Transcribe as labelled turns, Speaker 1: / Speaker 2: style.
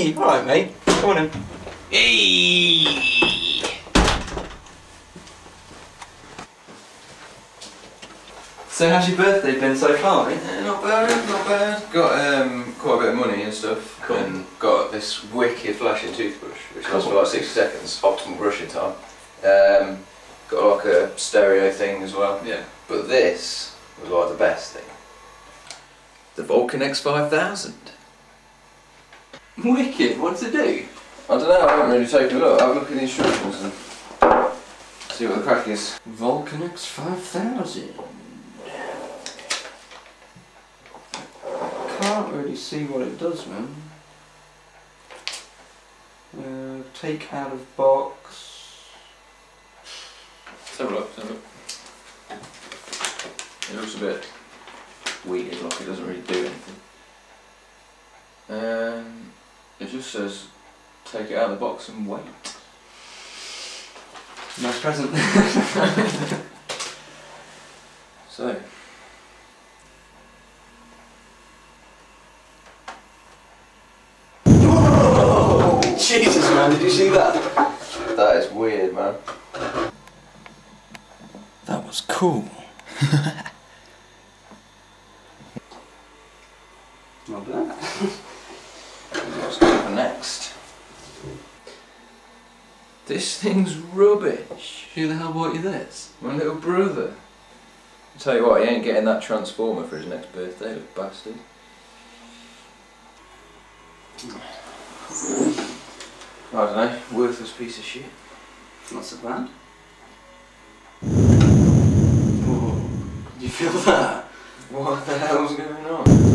Speaker 1: Hey! Alright, mate. Come on in. Hey! So how's your birthday been so far, mate?
Speaker 2: Not bad, not bad. Got quite a bit of money and stuff.
Speaker 1: Cool.
Speaker 2: And got this wicked flashing toothbrush, which lasts for like 60 seconds, optimal brushing time. Got like a stereo thing as well.
Speaker 1: Yeah.
Speaker 2: But this was like the best thing. The Vulcan X5000.
Speaker 1: Wicked, what does it do?
Speaker 2: I don't know, I haven't really taken a look. Have a look at the instructions and see what the crack is.
Speaker 1: Vulcan X5000. Can't really see what it does, man. Take out of box.
Speaker 2: Let's have a look, let's have a look. It looks a bit weird, like it doesn't really do anything. It just says take it out of the box and wait.
Speaker 1: Nice present.
Speaker 2: So.
Speaker 1: Whoa! Jesus, man, did you see that?
Speaker 2: That is weird, man.
Speaker 1: That was cool. Not bad.
Speaker 2: What's going on next? This thing's rubbish.
Speaker 1: Who the hell bought you this?
Speaker 2: My little brother. I'll tell you what, he ain't getting that transformer for his next birthday, little bastard. I don't know, worthless piece of shit.
Speaker 1: Not so bad. Whoa. Did you feel that?
Speaker 2: What the hell's going on?